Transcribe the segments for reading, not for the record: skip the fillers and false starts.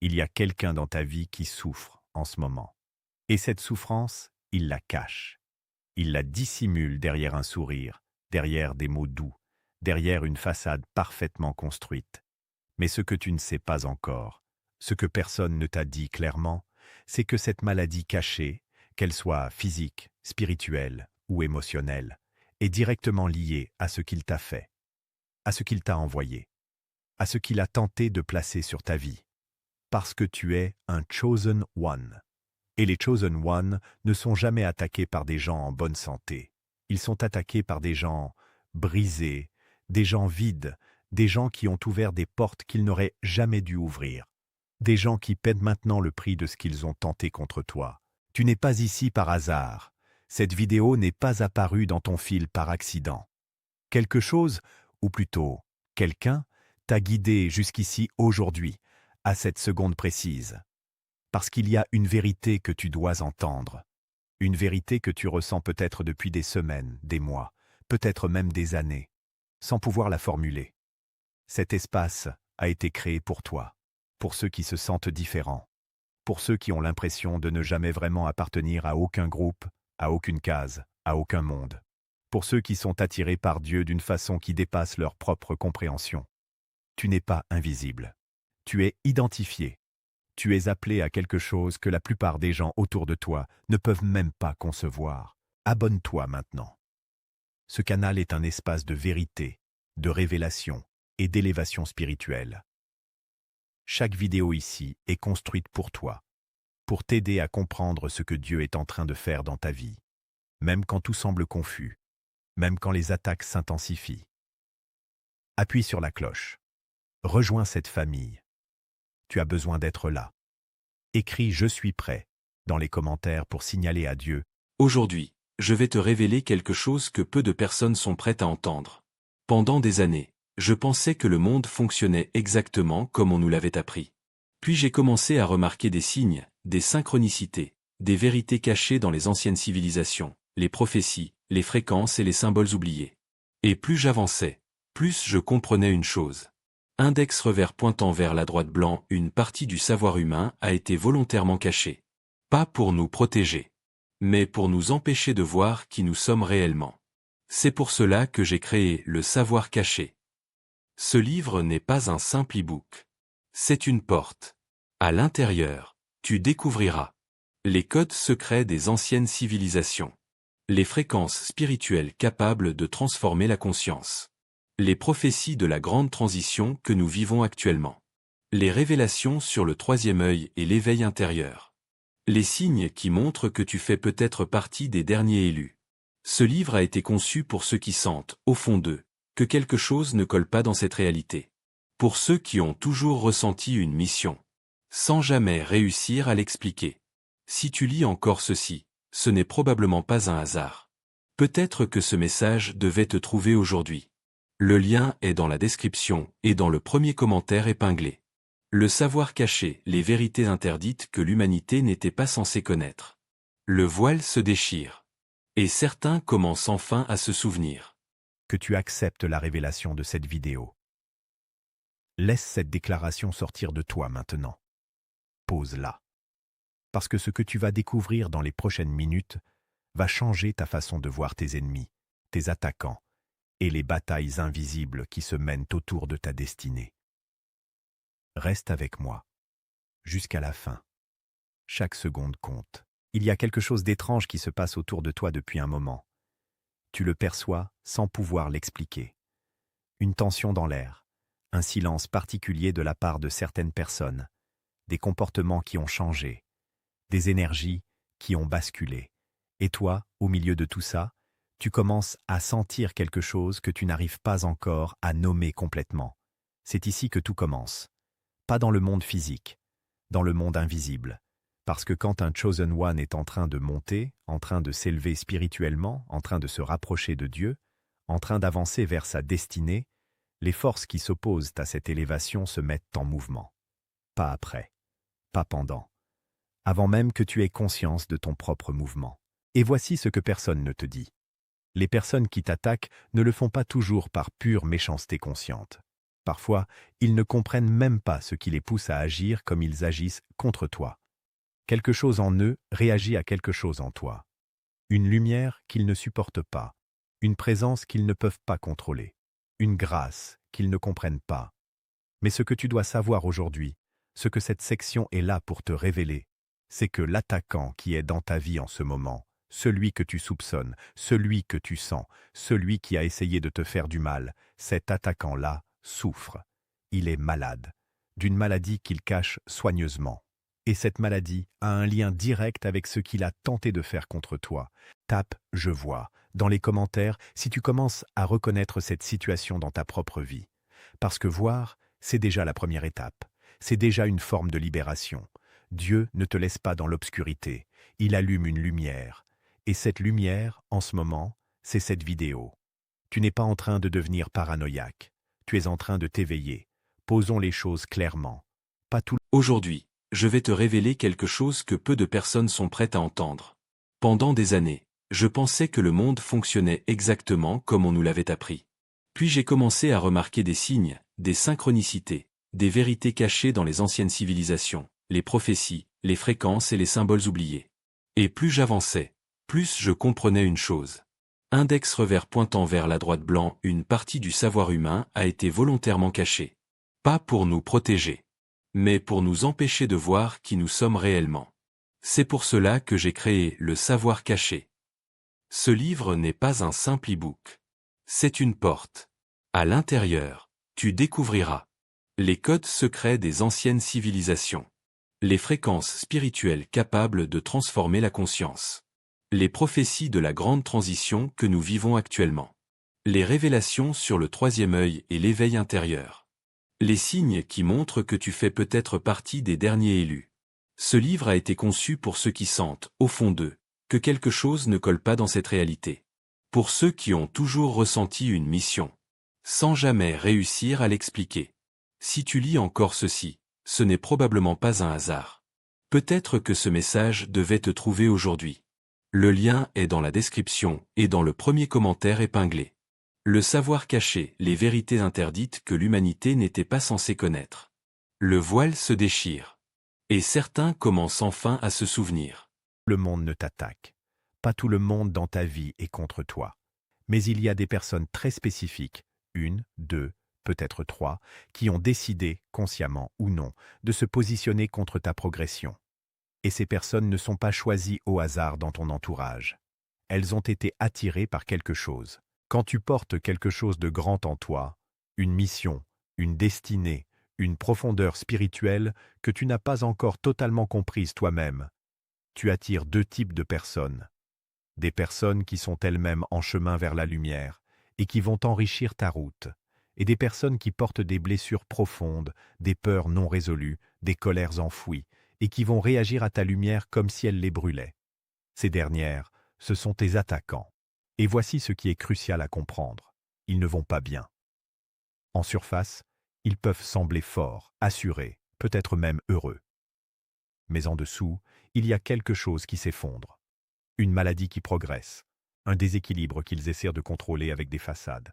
Il y a quelqu'un dans ta vie qui souffre en ce moment. Et cette souffrance, il la cache. Il la dissimule derrière un sourire, derrière des mots doux, derrière une façade parfaitement construite. Mais ce que tu ne sais pas encore, ce que personne ne t'a dit clairement, c'est que cette maladie cachée, qu'elle soit physique, spirituelle ou émotionnelle, est directement liée à ce qu'il t'a fait, à ce qu'il t'a envoyé, à ce qu'il a tenté de placer sur ta vie. Parce que tu es un chosen one. Et les chosen one ne sont jamais attaqués par des gens en bonne santé. Ils sont attaqués par des gens brisés, des gens vides, des gens qui ont ouvert des portes qu'ils n'auraient jamais dû ouvrir. Des gens qui paient maintenant le prix de ce qu'ils ont tenté contre toi. Tu n'es pas ici par hasard. Cette vidéo n'est pas apparue dans ton fil par accident. Quelque chose, ou plutôt quelqu'un, t'a guidé jusqu'ici aujourd'hui, à cette seconde précise. Parce qu'il y a une vérité que tu dois entendre. Une vérité que tu ressens peut-être depuis des semaines, des mois, peut-être même des années, sans pouvoir la formuler. Cet espace a été créé pour toi, pour ceux qui se sentent différents, pour ceux qui ont l'impression de ne jamais vraiment appartenir à aucun groupe, à aucune case, à aucun monde, pour ceux qui sont attirés par Dieu d'une façon qui dépasse leur propre compréhension. Tu n'es pas invisible. Tu es identifié. Tu es appelé à quelque chose que la plupart des gens autour de toi ne peuvent même pas concevoir. Abonne-toi maintenant. Ce canal est un espace de vérité, de révélation et d'élévation spirituelle. Chaque vidéo ici est construite pour toi, pour t'aider à comprendre ce que Dieu est en train de faire dans ta vie, même quand tout semble confus, même quand les attaques s'intensifient. Appuie sur la cloche. Rejoins cette famille. Tu as besoin d'être là. Écris « Je suis prêt » dans les commentaires pour signaler à Dieu. Aujourd'hui, je vais te révéler quelque chose que peu de personnes sont prêtes à entendre. Pendant des années, je pensais que le monde fonctionnait exactement comme on nous l'avait appris. Puis j'ai commencé à remarquer des signes, des synchronicités, des vérités cachées dans les anciennes civilisations, les prophéties, les fréquences et les symboles oubliés. Et plus j'avançais, plus je comprenais une chose. Index revers pointant vers la droite blanc, une partie du savoir humain a été volontairement cachée. Pas pour nous protéger, mais pour nous empêcher de voir qui nous sommes réellement. C'est pour cela que j'ai créé le savoir caché. Ce livre n'est pas un simple e-book. C'est une porte. À l'intérieur, tu découvriras les codes secrets des anciennes civilisations, les fréquences spirituelles capables de transformer la conscience, les prophéties de la grande transition que nous vivons actuellement, les révélations sur le troisième œil et l'éveil intérieur, les signes qui montrent que tu fais peut-être partie des derniers élus. Ce livre a été conçu pour ceux qui sentent, au fond d'eux, que quelque chose ne colle pas dans cette réalité. Pour ceux qui ont toujours ressenti une mission, sans jamais réussir à l'expliquer. Si tu lis encore ceci, ce n'est probablement pas un hasard. Peut-être que ce message devait te trouver aujourd'hui. Le lien est dans la description et dans le premier commentaire épinglé. Le savoir caché, les vérités interdites que l'humanité n'était pas censée connaître. Le voile se déchire. Et certains commencent enfin à se souvenir. Que tu acceptes la révélation de cette vidéo. Laisse cette déclaration sortir de toi maintenant. Pose-la. Parce que ce que tu vas découvrir dans les prochaines minutes va changer ta façon de voir tes ennemis, tes attaquants et les batailles invisibles qui se mènent autour de ta destinée. Reste avec moi, jusqu'à la fin. Chaque seconde compte. Il y a quelque chose d'étrange qui se passe autour de toi depuis un moment. Tu le perçois sans pouvoir l'expliquer. Une tension dans l'air, un silence particulier de la part de certaines personnes, des comportements qui ont changé, des énergies qui ont basculé. Et toi, au milieu de tout ça, tu commences à sentir quelque chose que tu n'arrives pas encore à nommer complètement. C'est ici que tout commence. Pas dans le monde physique, dans le monde invisible. Parce que quand un Chosen One est en train de monter, en train de s'élever spirituellement, en train de se rapprocher de Dieu, en train d'avancer vers sa destinée, les forces qui s'opposent à cette élévation se mettent en mouvement. Pas après, pas pendant, avant même que tu aies conscience de ton propre mouvement. Et voici ce que personne ne te dit. Les personnes qui t'attaquent ne le font pas toujours par pure méchanceté consciente. Parfois, ils ne comprennent même pas ce qui les pousse à agir comme ils agissent contre toi. Quelque chose en eux réagit à quelque chose en toi. Une lumière qu'ils ne supportent pas, une présence qu'ils ne peuvent pas contrôler, une grâce qu'ils ne comprennent pas. Mais ce que tu dois savoir aujourd'hui, ce que cette section est là pour te révéler, c'est que l'attaquant qui est dans ta vie en ce moment, celui que tu soupçonnes, celui que tu sens, celui qui a essayé de te faire du mal, cet attaquant-là souffre. Il est malade, d'une maladie qu'il cache soigneusement. Et cette maladie a un lien direct avec ce qu'il a tenté de faire contre toi. Tape « Je vois » dans les commentaires si tu commences à reconnaître cette situation dans ta propre vie. Parce que voir, c'est déjà la première étape. C'est déjà une forme de libération. Dieu ne te laisse pas dans l'obscurité. Il allume une lumière. Et cette lumière, en ce moment, c'est cette vidéo. Tu n'es pas en train de devenir paranoïaque. Tu es en train de t'éveiller. Posons les choses clairement. Pas tout. Aujourd'hui, je vais te révéler quelque chose que peu de personnes sont prêtes à entendre. Pendant des années, je pensais que le monde fonctionnait exactement comme on nous l'avait appris. Puis j'ai commencé à remarquer des signes, des synchronicités, des vérités cachées dans les anciennes civilisations, les prophéties, les fréquences et les symboles oubliés. Et plus j'avançais, plus je comprenais une chose. Index revers pointant vers la droite blanc, une partie du savoir humain a été volontairement cachée. Pas pour nous protéger, mais pour nous empêcher de voir qui nous sommes réellement. C'est pour cela que j'ai créé le savoir caché. Ce livre n'est pas un simple e-book. C'est une porte. À l'intérieur, tu découvriras les codes secrets des anciennes civilisations, les fréquences spirituelles capables de transformer la conscience, les prophéties de la grande transition que nous vivons actuellement, les révélations sur le troisième œil et l'éveil intérieur, les signes qui montrent que tu fais peut-être partie des derniers élus. Ce livre a été conçu pour ceux qui sentent, au fond d'eux, que quelque chose ne colle pas dans cette réalité. Pour ceux qui ont toujours ressenti une mission, sans jamais réussir à l'expliquer. Si tu lis encore ceci, ce n'est probablement pas un hasard. Peut-être que ce message devait te trouver aujourd'hui. Le lien est dans la description et dans le premier commentaire épinglé. Le savoir caché, les vérités interdites que l'humanité n'était pas censée connaître. Le voile se déchire. Et certains commencent enfin à se souvenir. Le monde ne t'attaque. Pas tout le monde dans ta vie est contre toi. Mais il y a des personnes très spécifiques, une, deux, peut-être trois, qui ont décidé, consciemment ou non, de se positionner contre ta progression. Et ces personnes ne sont pas choisies au hasard dans ton entourage. Elles ont été attirées par quelque chose. Quand tu portes quelque chose de grand en toi, une mission, une destinée, une profondeur spirituelle que tu n'as pas encore totalement comprise toi-même, tu attires deux types de personnes. Des personnes qui sont elles-mêmes en chemin vers la lumière et qui vont enrichir ta route, et des personnes qui portent des blessures profondes, des peurs non résolues, des colères enfouies, et qui vont réagir à ta lumière comme si elle les brûlait. Ces dernières, ce sont tes attaquants. Et voici ce qui est crucial à comprendre. Ils ne vont pas bien. En surface, ils peuvent sembler forts, assurés, peut-être même heureux. Mais en dessous, il y a quelque chose qui s'effondre. Une maladie qui progresse, un déséquilibre qu'ils essaient de contrôler avec des façades.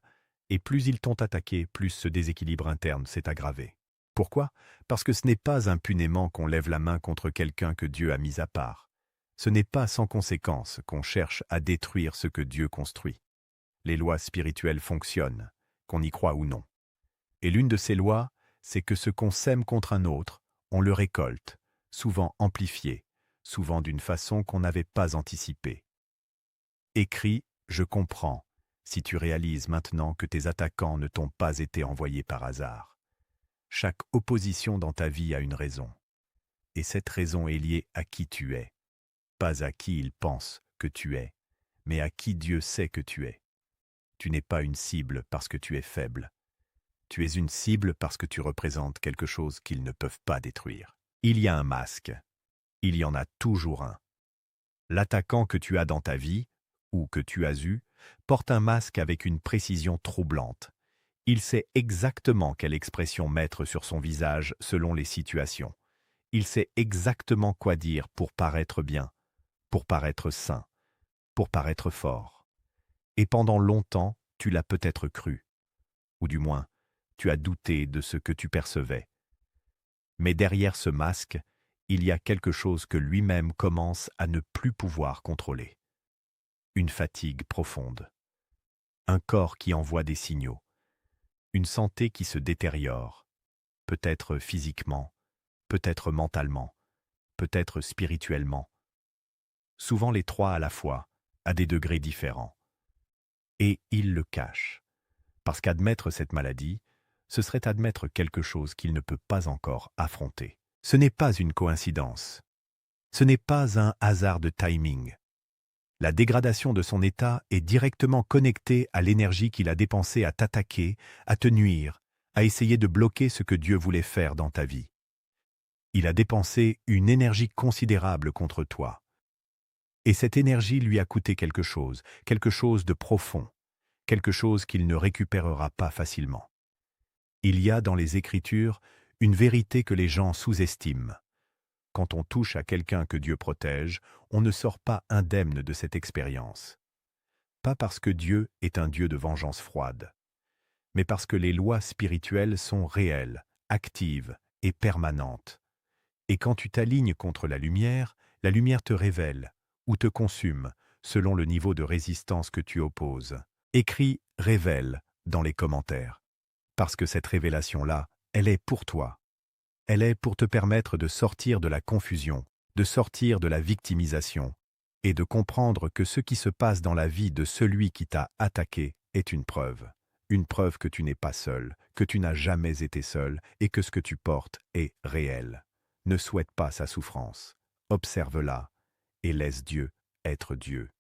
Et plus ils t'ont attaqué, plus ce déséquilibre interne s'est aggravé. Pourquoi? Parce que ce n'est pas impunément qu'on lève la main contre quelqu'un que Dieu a mis à part. Ce n'est pas sans conséquence qu'on cherche à détruire ce que Dieu construit. Les lois spirituelles fonctionnent, qu'on y croit ou non. Et l'une de ces lois, c'est que ce qu'on sème contre un autre, on le récolte, souvent amplifié, souvent d'une façon qu'on n'avait pas anticipée. Écris « Je comprends » si tu réalises maintenant que tes attaquants ne t'ont pas été envoyés par hasard. Chaque opposition dans ta vie a une raison. Et cette raison est liée à qui tu es. Pas à qui ils pensent que tu es, mais à qui Dieu sait que tu es. Tu n'es pas une cible parce que tu es faible. Tu es une cible parce que tu représentes quelque chose qu'ils ne peuvent pas détruire. Il y a un masque. Il y en a toujours un. L'attaquant que tu as dans ta vie, ou que tu as eu, porte un masque avec une précision troublante. Il sait exactement quelle expression mettre sur son visage selon les situations. Il sait exactement quoi dire pour paraître bien, pour paraître sain, pour paraître fort. Et pendant longtemps, tu l'as peut-être cru. Ou du moins, tu as douté de ce que tu percevais. Mais derrière ce masque, il y a quelque chose que lui-même commence à ne plus pouvoir contrôler. Une fatigue profonde. Un corps qui envoie des signaux. Une santé qui se détériore. Peut-être physiquement, peut-être mentalement, peut-être spirituellement. Souvent les trois à la fois, à des degrés différents. Et il le cache. Parce qu'admettre cette maladie, ce serait admettre quelque chose qu'il ne peut pas encore affronter. Ce n'est pas une coïncidence. Ce n'est pas un hasard de timing. La dégradation de son état est directement connectée à l'énergie qu'il a dépensée à t'attaquer, à te nuire, à essayer de bloquer ce que Dieu voulait faire dans ta vie. Il a dépensé une énergie considérable contre toi. Et cette énergie lui a coûté quelque chose de profond, quelque chose qu'il ne récupérera pas facilement. Il y a dans les Écritures une vérité que les gens sous-estiment. Quand on touche à quelqu'un que Dieu protège, on ne sort pas indemne de cette expérience. Pas parce que Dieu est un Dieu de vengeance froide, mais parce que les lois spirituelles sont réelles, actives et permanentes. Et quand tu t'alignes contre la lumière te révèle ou te consume selon le niveau de résistance que tu opposes. Écris « révèle » dans les commentaires, parce que cette révélation-là, elle est pour toi. Elle est pour te permettre de sortir de la confusion, de sortir de la victimisation, et de comprendre que ce qui se passe dans la vie de celui qui t'a attaqué est une preuve que tu n'es pas seul, que tu n'as jamais été seul, et que ce que tu portes est réel. Ne souhaite pas sa souffrance, observe-la, et laisse Dieu être Dieu.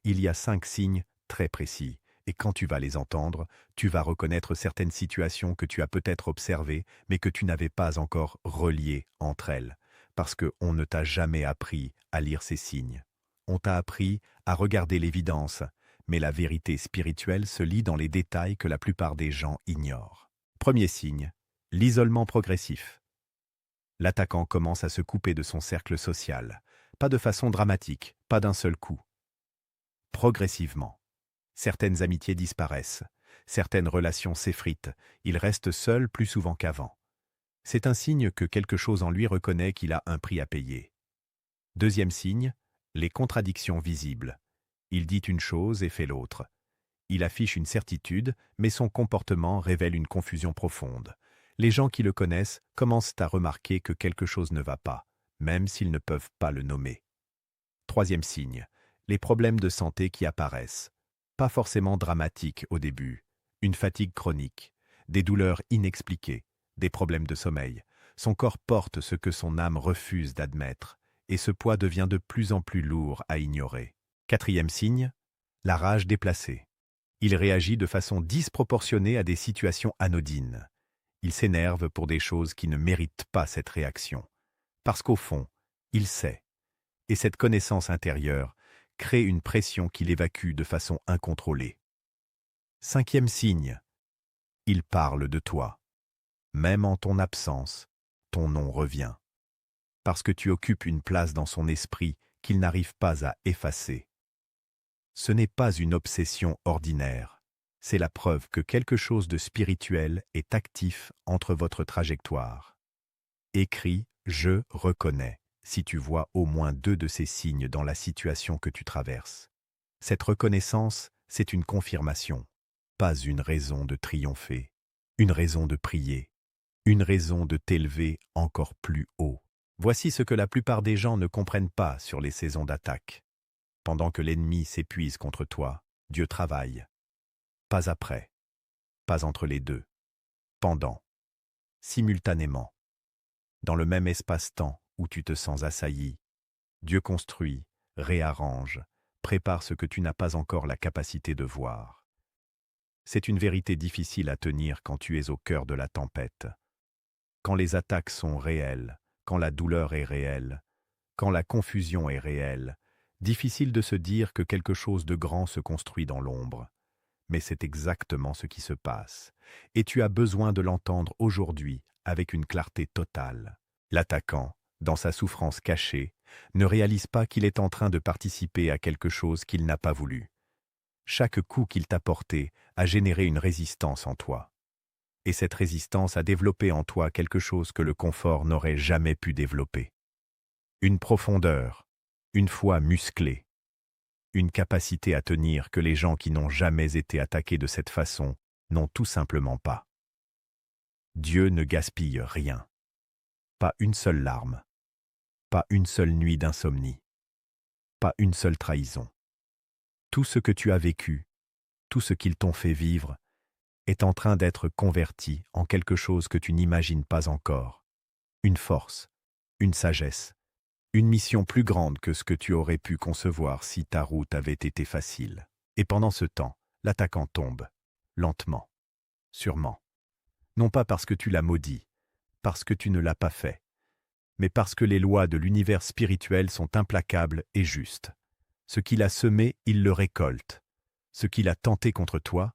Il y a 5 signes très précis, et quand tu vas les entendre, tu vas reconnaître certaines situations que tu as peut-être observées, mais que tu n'avais pas encore reliées entre elles, parce qu'on ne t'a jamais appris à lire ces signes. On t'a appris à regarder l'évidence, mais la vérité spirituelle se lit dans les détails que la plupart des gens ignorent. Premier signe, l'isolement progressif. L'attaquant commence à se couper de son cercle social, pas de façon dramatique, pas d'un seul coup. Progressivement. Certaines amitiés disparaissent, certaines relations s'effritent, il reste seul plus souvent qu'avant. C'est un signe que quelque chose en lui reconnaît qu'il a un prix à payer. Deuxième signe, les contradictions visibles. Il dit une chose et fait l'autre. Il affiche une certitude, mais son comportement révèle une confusion profonde. Les gens qui le connaissent commencent à remarquer que quelque chose ne va pas, même s'ils ne peuvent pas le nommer. Troisième signe, les problèmes de santé qui apparaissent. Pas forcément dramatiques au début, une fatigue chronique, des douleurs inexpliquées, des problèmes de sommeil. Son corps porte ce que son âme refuse d'admettre, et ce poids devient de plus en plus lourd à ignorer. Quatrième signe, la rage déplacée. Il réagit de façon disproportionnée à des situations anodines. Il s'énerve pour des choses qui ne méritent pas cette réaction. Parce qu'au fond, il sait. Et cette connaissance intérieure crée une pression qu'il évacue de façon incontrôlée. Cinquième signe, il parle de toi. Même en ton absence, ton nom revient. Parce que tu occupes une place dans son esprit qu'il n'arrive pas à effacer. Ce n'est pas une obsession ordinaire. C'est la preuve que quelque chose de spirituel est actif entre votre trajectoire. Écris « Je reconnais » si tu vois au moins 2 de ces signes dans la situation que tu traverses. Cette reconnaissance, c'est une confirmation, pas une raison de triompher, une raison de prier, une raison de t'élever encore plus haut. Voici ce que la plupart des gens ne comprennent pas sur les saisons d'attaque. Pendant que l'ennemi s'épuise contre toi, Dieu travaille. Pas après, pas entre les deux, pendant, simultanément. Dans le même espace-temps où tu te sens assailli, Dieu construit, réarrange, prépare ce que tu n'as pas encore la capacité de voir. C'est une vérité difficile à tenir quand tu es au cœur de la tempête. Quand les attaques sont réelles, quand la douleur est réelle, quand la confusion est réelle, difficile de se dire que quelque chose de grand se construit dans l'ombre. Mais c'est exactement ce qui se passe, et tu as besoin de l'entendre aujourd'hui avec une clarté totale. L'attaquant, dans sa souffrance cachée, ne réalise pas qu'il est en train de participer à quelque chose qu'il n'a pas voulu. Chaque coup qu'il t'a porté a généré une résistance en toi. Et cette résistance a développé en toi quelque chose que le confort n'aurait jamais pu développer. Une profondeur, une foi musclée, une capacité à tenir que les gens qui n'ont jamais été attaqués de cette façon n'ont tout simplement pas. Dieu ne gaspille rien. Pas une seule larme. Pas une seule nuit d'insomnie. Pas une seule trahison. Tout ce que tu as vécu, tout ce qu'ils t'ont fait vivre, est en train d'être converti en quelque chose que tu n'imagines pas encore. Une force, une sagesse, une mission plus grande que ce que tu aurais pu concevoir si ta route avait été facile. Et pendant ce temps, l'attaquant tombe, lentement, sûrement. Non pas parce que tu l'as maudit, parce que tu ne l'as pas fait, mais parce que les lois de l'univers spirituel sont implacables et justes. Ce qu'il a semé, il le récolte. Ce qu'il a tenté contre toi,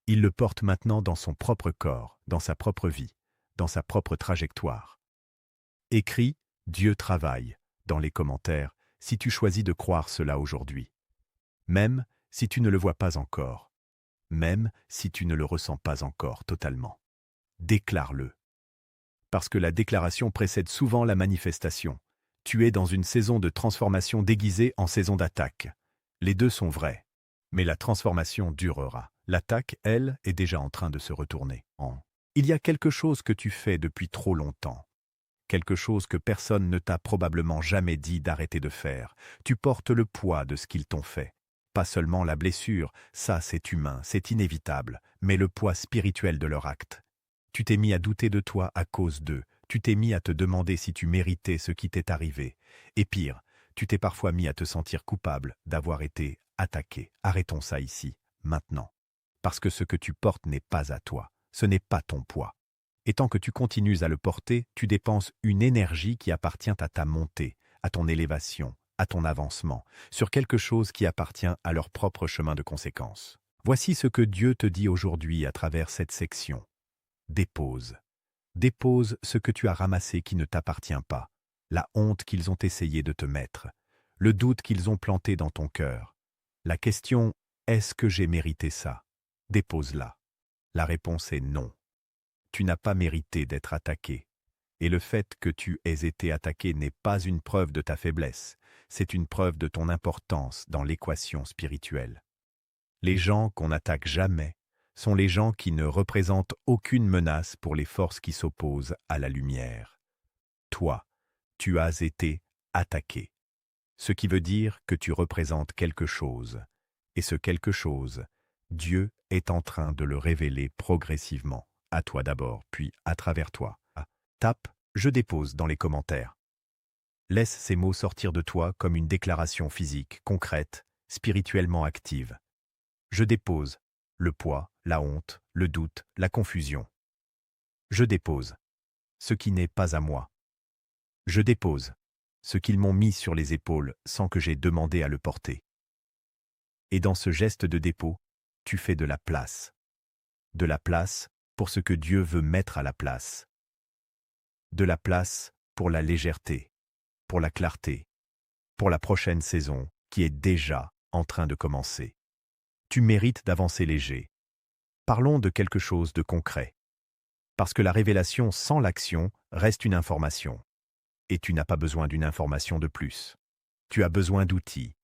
il le porte maintenant dans son propre corps, dans sa propre vie, dans sa propre trajectoire. Écris « Dieu travaille » dans les commentaires si tu choisis de croire cela aujourd'hui. Même si tu ne le vois pas encore. Même si tu ne le ressens pas encore totalement. Déclare-le. Parce que la déclaration précède souvent la manifestation. Tu es dans une saison de transformation déguisée en saison d'attaque. Les deux sont vrais. Mais la transformation durera. L'attaque, elle, est déjà en train de se retourner en « Il y a quelque chose que tu fais depuis trop longtemps. Quelque chose que personne ne t'a probablement jamais dit d'arrêter de faire. Tu portes le poids de ce qu'ils t'ont fait. Pas seulement la blessure, ça c'est humain, c'est inévitable, mais le poids spirituel de leur acte. Tu t'es mis à douter de toi à cause d'eux. Tu t'es mis à te demander si tu méritais ce qui t'est arrivé. Et pire, tu t'es parfois mis à te sentir coupable d'avoir été attaqué. Arrêtons ça ici, maintenant. Parce que ce que tu portes n'est pas à toi. Ce n'est pas ton poids. Et tant que tu continues à le porter, tu dépenses une énergie qui appartient à ta montée, à ton élévation, à ton avancement, sur quelque chose qui appartient à leur propre chemin de conséquence. Voici ce que Dieu te dit aujourd'hui à travers cette section. Dépose. Dépose ce que tu as ramassé qui ne t'appartient pas, la honte qu'ils ont essayé de te mettre, le doute qu'ils ont planté dans ton cœur. La question « Est-ce que j'ai mérité ça ?» Dépose-la. La réponse est non. Tu n'as pas mérité d'être attaqué. Et le fait que tu aies été attaqué n'est pas une preuve de ta faiblesse, c'est une preuve de ton importance dans l'équation spirituelle. Les gens qu'on n'attaque jamais sont les gens qui ne représentent aucune menace pour les forces qui s'opposent à la lumière. Toi, tu as été attaqué. Ce qui veut dire que tu représentes quelque chose. Et ce quelque chose, Dieu est en train de le révéler progressivement. À toi d'abord, puis à travers toi. Tape « Je dépose » dans les commentaires. Laisse ces mots sortir de toi comme une déclaration physique, concrète, spirituellement active. Je dépose le poids, la honte, le doute, la confusion. Je dépose ce qui n'est pas à moi. Je dépose ce qu'ils m'ont mis sur les épaules sans que j'aie demandé à le porter. Et dans ce geste de dépôt, tu fais de la place. De la place pour ce que Dieu veut mettre à la place. De la place pour la légèreté, pour la clarté, pour la prochaine saison qui est déjà en train de commencer. Tu mérites d'avancer léger. Parlons de quelque chose de concret. Parce que la révélation sans l'action reste une information. Et tu n'as pas besoin d'une information de plus. Tu as besoin d'outils.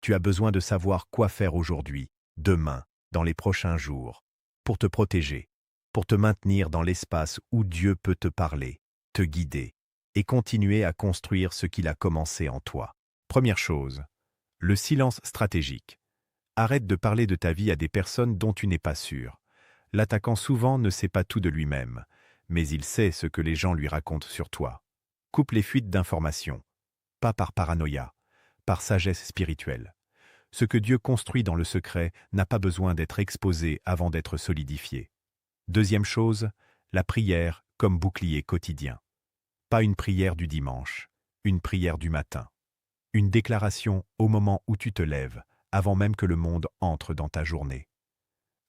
Tu as besoin de savoir quoi faire aujourd'hui, demain, dans les prochains jours, pour te protéger, pour te maintenir dans l'espace où Dieu peut te parler, te guider et continuer à construire ce qu'il a commencé en toi. Première chose, le silence stratégique. Arrête de parler de ta vie à des personnes dont tu n'es pas sûr. L'attaquant souvent ne sait pas tout de lui-même, mais il sait ce que les gens lui racontent sur toi. Coupe les fuites d'informations, pas par paranoïa, par sagesse spirituelle. Ce que Dieu construit dans le secret n'a pas besoin d'être exposé avant d'être solidifié. Deuxième chose, la prière comme bouclier quotidien. Pas une prière du dimanche, une prière du matin. Une déclaration au moment où tu te lèves, avant même que le monde entre dans ta journée.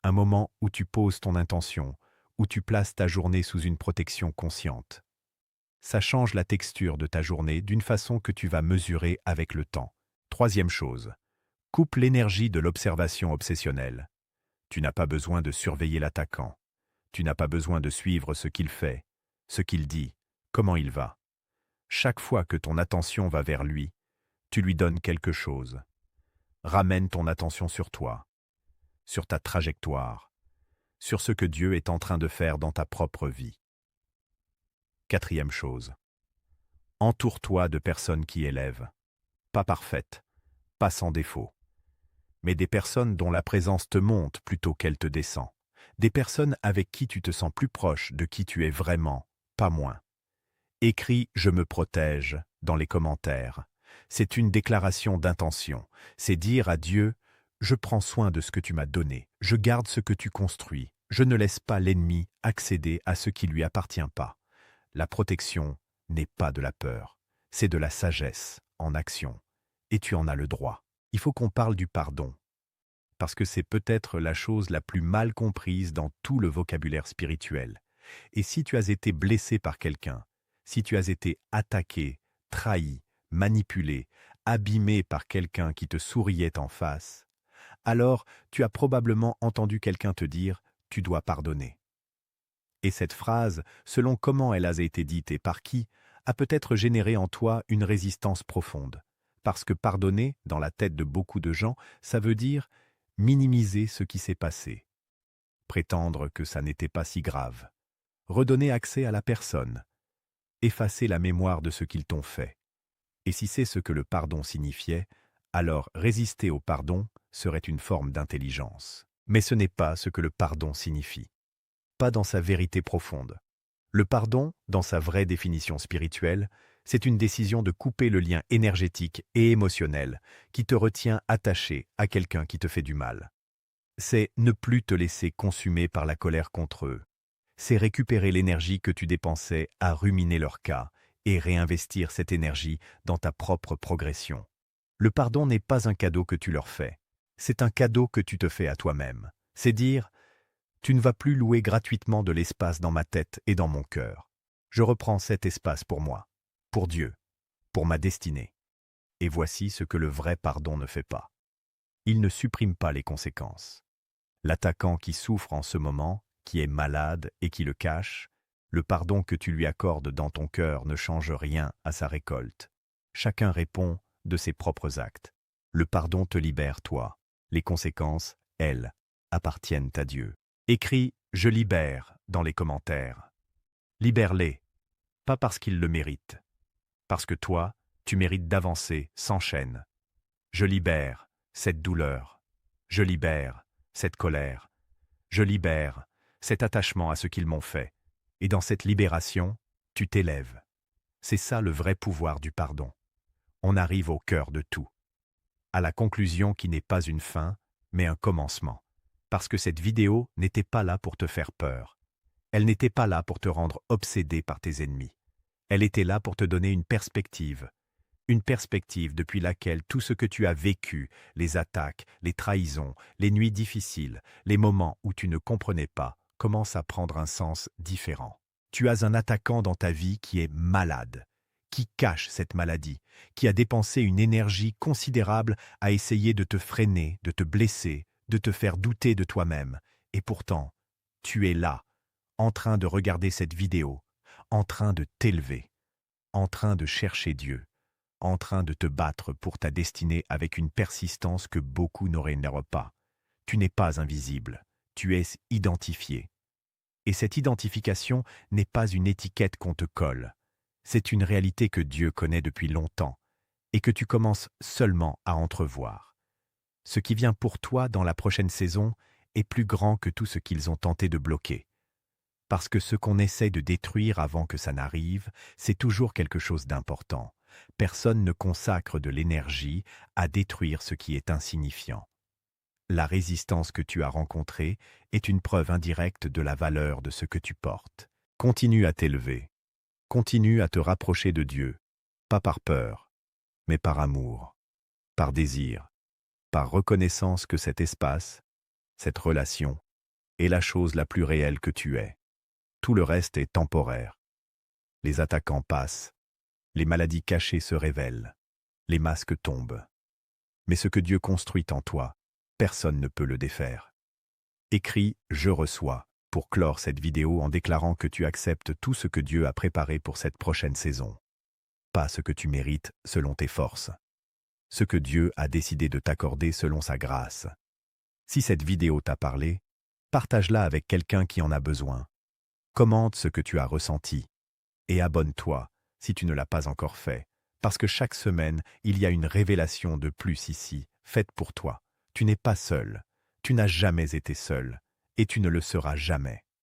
Un moment où tu poses ton intention, où tu places ta journée sous une protection consciente. Ça change la texture de ta journée d'une façon que tu vas mesurer avec le temps. Troisième chose, coupe l'énergie de l'observation obsessionnelle. Tu n'as pas besoin de surveiller l'attaquant. Tu n'as pas besoin de suivre ce qu'il fait, ce qu'il dit, comment il va. Chaque fois que ton attention va vers lui, tu lui donnes quelque chose. Ramène ton attention sur toi, sur ta trajectoire, sur ce que Dieu est en train de faire dans ta propre vie. Quatrième chose. Entoure-toi de personnes qui élèvent, pas parfaites, pas sans défaut, mais des personnes dont la présence te monte plutôt qu'elle te descend, des personnes avec qui tu te sens plus proche de qui tu es vraiment, pas moins. Écris « Je me protège » dans les commentaires. C'est une déclaration d'intention, c'est dire à Dieu « Je prends soin de ce que tu m'as donné, je garde ce que tu construis, je ne laisse pas l'ennemi accéder à ce qui lui appartient pas. » La protection n'est pas de la peur, c'est de la sagesse en action. Et tu en as le droit. Il faut qu'on parle du pardon, parce que c'est peut-être la chose la plus mal comprise dans tout le vocabulaire spirituel. Et si tu as été blessé par quelqu'un, si tu as été attaqué, trahi, manipulé, abîmé par quelqu'un qui te souriait en face, alors tu as probablement entendu quelqu'un te dire « tu dois pardonner ». Et cette phrase, selon comment elle a été dite et par qui, a peut-être généré en toi une résistance profonde. Parce que pardonner, dans la tête de beaucoup de gens, ça veut dire minimiser ce qui s'est passé. Prétendre que ça n'était pas si grave. Redonner accès à la personne. Effacer la mémoire de ce qu'ils t'ont fait. Et si c'est ce que le pardon signifiait, alors résister au pardon serait une forme d'intelligence. Mais ce n'est pas ce que le pardon signifie. Pas dans sa vérité profonde. Le pardon, dans sa vraie définition spirituelle, c'est une décision de couper le lien énergétique et émotionnel qui te retient attaché à quelqu'un qui te fait du mal. C'est ne plus te laisser consumer par la colère contre eux. C'est récupérer l'énergie que tu dépensais à ruminer leur cas et réinvestir cette énergie dans ta propre progression. Le pardon n'est pas un cadeau que tu leur fais. C'est un cadeau que tu te fais à toi-même. C'est dire « Tu ne vas plus louer gratuitement de l'espace dans ma tête et dans mon cœur. Je reprends cet espace pour moi, pour Dieu, pour ma destinée. Et voici ce que le vrai pardon ne fait pas. Il ne supprime pas les conséquences. L'attaquant qui souffre en ce moment, qui est malade et qui le cache, le pardon que tu lui accordes dans ton cœur ne change rien à sa récolte. Chacun répond de ses propres actes. Le pardon te libère, toi. Les conséquences, elles, appartiennent à Dieu. Écris « Je libère » dans les commentaires. Libère-les, pas parce qu'ils le méritent, parce que toi, tu mérites d'avancer sans chaîne. Je libère cette douleur. Je libère cette colère. Je libère cet attachement à ce qu'ils m'ont fait. Et dans cette libération, tu t'élèves. C'est ça le vrai pouvoir du pardon. On arrive au cœur de tout. À la conclusion qui n'est pas une fin, mais un commencement. Parce que cette vidéo n'était pas là pour te faire peur. Elle n'était pas là pour te rendre obsédé par tes ennemis. Elle était là pour te donner une perspective depuis laquelle tout ce que tu as vécu, les attaques, les trahisons, les nuits difficiles, les moments où tu ne comprenais pas, commence à prendre un sens différent. Tu as un attaquant dans ta vie qui est malade, qui cache cette maladie, qui a dépensé une énergie considérable à essayer de te freiner, de te blesser, de te faire douter de toi-même. Et pourtant, tu es là, en train de regarder cette vidéo, en train de t'élever, en train de chercher Dieu, en train de te battre pour ta destinée avec une persistance que beaucoup n'auraient pas. Tu n'es pas invisible, tu es identifié. Et cette identification n'est pas une étiquette qu'on te colle. C'est une réalité que Dieu connaît depuis longtemps et que tu commences seulement à entrevoir. Ce qui vient pour toi dans la prochaine saison est plus grand que tout ce qu'ils ont tenté de bloquer. Parce que ce qu'on essaie de détruire avant que ça n'arrive, c'est toujours quelque chose d'important. Personne ne consacre de l'énergie à détruire ce qui est insignifiant. La résistance que tu as rencontrée est une preuve indirecte de la valeur de ce que tu portes. Continue à t'élever. Continue à te rapprocher de Dieu, pas par peur, mais par amour, par désir, par reconnaissance que cet espace, cette relation, est la chose la plus réelle que tu es. Tout le reste est temporaire. Les attaquants passent, les maladies cachées se révèlent, les masques tombent. Mais ce que Dieu construit en toi, personne ne peut le défaire. Écris « Je reçois » pour clore cette vidéo en déclarant que tu acceptes tout ce que Dieu a préparé pour cette prochaine saison. Pas ce que tu mérites selon tes forces. Ce que Dieu a décidé de t'accorder selon sa grâce. Si cette vidéo t'a parlé, partage-la avec quelqu'un qui en a besoin. Commente ce que tu as ressenti. Et abonne-toi, si tu ne l'as pas encore fait, parce que chaque semaine, il y a une révélation de plus ici, faite pour toi. Tu n'es pas seul. Tu n'as jamais été seul. Et tu ne le seras jamais.